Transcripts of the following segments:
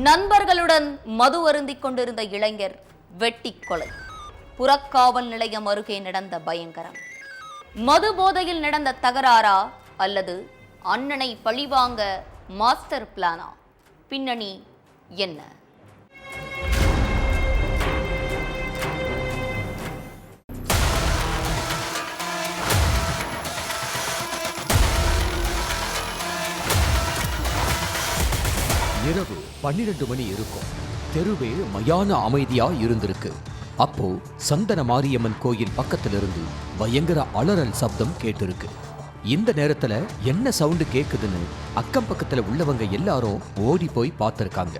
நண்பர்களுடன் மது அருந்திக் கொண்டிருந்த இளைஞர் வெட்டி கொலை. புறக்காவல் நிலையம் அருகே நடந்த பயங்கரம். மது போதையில் நடந்த தகராறா அல்லது அண்ணனை பழிவாங்க மாஸ்டர் பிளானா? பின்னணி என்ன? இரவு 12 மணி இருக்கும். தெருவே மயான அமைதியா இருந்திருக்கு. அப்போ சந்தன மாரியம்மன் கோயில் பக்கத்திலிருந்து பயங்கர அலறல் சப்தம் கேட்டிருக்கு. இந்த நேரத்துல என்ன சவுண்டு கேக்குதுன்னு அக்கம் பக்கத்துல உள்ளவங்க எல்லாரும் ஓடி போய் பார்த்திருக்காங்க.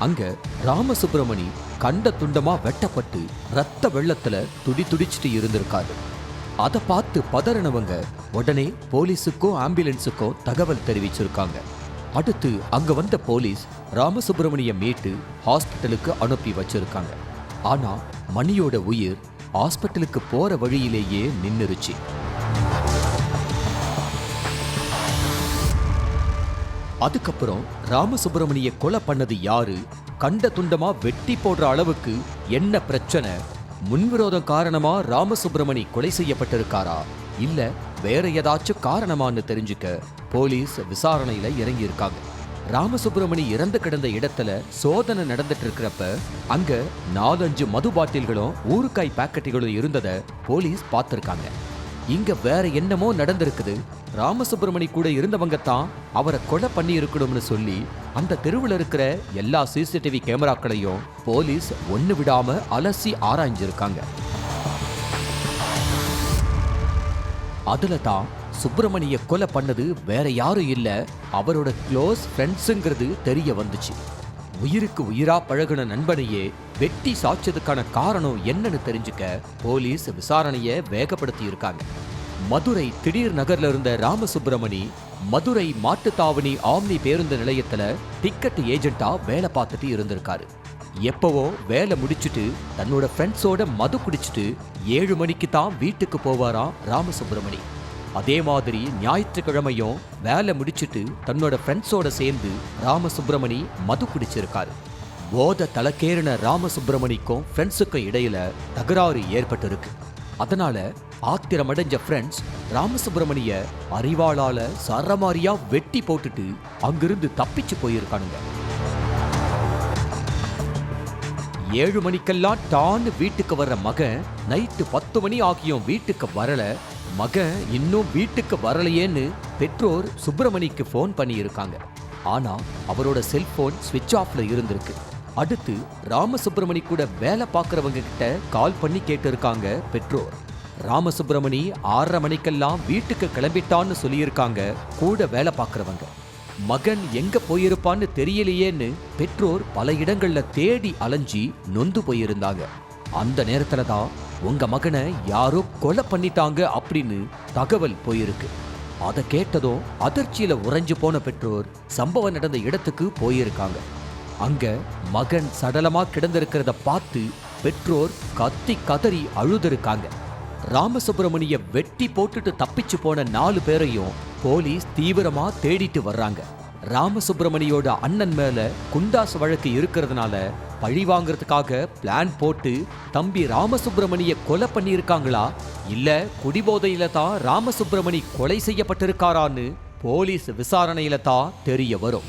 அங்க ராமசுப்ரமணி கண்ட துண்டமா வெட்டப்பட்டு ரத்த வெள்ளத்துல துடிச்சிட்டு இருந்திருக்காரு. அதை பார்த்து பதறினவங்க உடனே போலீஸுக்கோ ஆம்புலன்ஸுக்கோ தகவல் தெரிவிச்சிருக்காங்க. அடுத்து அங்க வந்த போலீஸ் ராமசுப்ரமணிய மீட்டு ஹாஸ்பிட்டலுக்கு அனுப்பி வச்சிருக்காங்க. ஆனா மணியோட உயிர் ஹாஸ்பிட்டலுக்கு போற வழியிலேயே நின்னுருச்சு. அதுக்கப்புறம் ராமசுப்ரமணிய கொலை பண்ணது யாரு, கண்ட துண்டமா வெட்டி போடுற அளவுக்கு என்ன பிரச்சனை, முன்விரோதம் காரணமா ராமசுப்ரமணி கொலை செய்யப்பட்டிருக்காரா இல்ல வேற ஏதாச்சும் காரணமான்னு தெரிஞ்சுக்க போலீஸ் விசாரணையில இறங்கி இருக்காங்க. ராமசுப்ரமணி இறந்து கிடந்த இடத்துல சோதனை நடந்துட்டு இருக்கிறப்ப அங்க 4-5 மது பாட்டில்களும் ஊறுகாய் பாக்கெட்டுகளும் இருந்ததை போலீஸ் பார்த்திருக்காங்க. இங்க வேற என்னமோ நடந்திருக்குது, ராமசுப்ரமணி கூட இருந்தவங்க தான் அவரை கொலை பண்ணி இருக்கணும்னு சொல்லி அந்த தெருவில் இருக்கிற எல்லா சிசிடிவி கேமராக்களையும் போலீஸ் ஒண்ணு விடாம அலசி ஆராய்ஞ்சிருக்காங்க. அதுல தான் சுப்பிரமணிய கொலை பண்ணது வேற யாரும் இல்ல, அவரோட க்ளோஸ் ஃப்ரெண்ட்ஸுங்கிறது தெரிய வந்துச்சு. உயிருக்கு உயிரா பழகுன நண்பனையே வெட்டி சாய்ச்சதுக்கான காரணம் என்னன்னு தெரிஞ்சுக்க போலீஸ் விசாரணையை வேகப்படுத்தி இருக்காங்க. மதுரை திடீர் நகர்ல இருந்த ராமசுப்ரமணி மதுரை மாட்டுத்தாவணி ஆம்னி பேருந்து நிலையத்துல டிக்கெட் ஏஜென்ட்டா வேலை பார்த்துட்டு இருந்திருக்காரு. எப்பவோ வேலை முடிச்சுட்டு தன்னோட ஃப்ரெண்ட்ஸோட மது குடிச்சிட்டு 7 மணிக்கு தான் வீட்டுக்கு போவாராம் ராமசுப்ரமணி. அதே மாதிரி ஞாயிற்றுக்கிழமையும் வேலை முடிச்சுட்டு தன்னோட ஃப்ரெண்ட்ஸோட சேர்ந்து ராமசுப்ரமணி மது குடிச்சிருக்காரு. போத தலைக்கேறின ராமசுப்ரமணிக்கும் ஃப்ரெண்ட்ஸுக்கும் இடையில தகராறு ஏற்பட்டிருக்கு. அதனால ஆத்திரமடைஞ்ச ஃப்ரெண்ட்ஸ் ராமசுப்ரமணிய அறிவாளால சரமாரியா வெட்டி போட்டுட்டு அங்கிருந்து தப்பிச்சு போயிருக்கானுங்க. 7 மணிக்கெல்லாம் டான்னு வீட்டுக்கு வர்ற மகன் நைட்டு 10 மணி ஆகியும் வீட்டுக்கு வரல. மகன் இன்னும் வீட்டுக்கு வரலையேன்னு பெற்றோர் சுப்பிரமணிக்கு ஃபோன் பண்ணி இருக்காங்க. ஆனா அவரோட செல்போன் ஸ்விட்ச் ஆஃப்ல இருந்திருக்கு. அடுத்து ராமசுப்ரமணி கூட வேலை பார்க்கறவங்க கிட்ட கால் பண்ணி கேட்டு இருக்காங்க பெற்றோர். ராமசுப்ரமணி 6:30 மணிக்கெல்லாம் வீட்டுக்கு கிளம்பிட்டான்னு சொல்லியிருக்காங்க கூட வேலை பார்க்கறவங்க. மகன் எங்க போயிருப்பான்னு தெரியலையேன்னு பெற்றோர் பல இடங்கள்ல தேடி அலைஞ்சி நொந்து போயிருந்தாங்க. அந்த நேரத்துல தான் உங்க மகனை யாரோ கொலை பண்ணிட்டாங்க அப்படின்னு தகவல் போயிருக்கு. அதை கேட்டதும் அதிர்ச்சியில உறைஞ்சு போன பெற்றோர் சம்பவம் நடந்த இடத்துக்கு போயிருக்காங்க. அங்க மகன் சடலமா கிடந்திருக்கிறத பார்த்து பெற்றோர் கத்தி கதறி அழுதுருக்காங்க. ராமசுப்ரமணிய வெட்டி போட்டுட்டு தப்பிச்சு போன 4 பேரையும் போலீஸ் தீவிரமா தேடிட்டு வர்றாங்க. ராமசுப்ரமணியோட அண்ணன் மேல குண்டாஸ் வழக்கு இருக்கிறதுனால பழி வாங்கறதுக்காக பிளான் போட்டு தம்பி ராமசுப்ரமணிய கொலை பண்ணியிருக்காங்களா இல்ல குடிபோதையில தான் ராமசுப்ரமணி கொலை செய்யப்பட்டிருக்காரான்னு போலீஸ் விசாரணையில தான் தெரிய வரும்.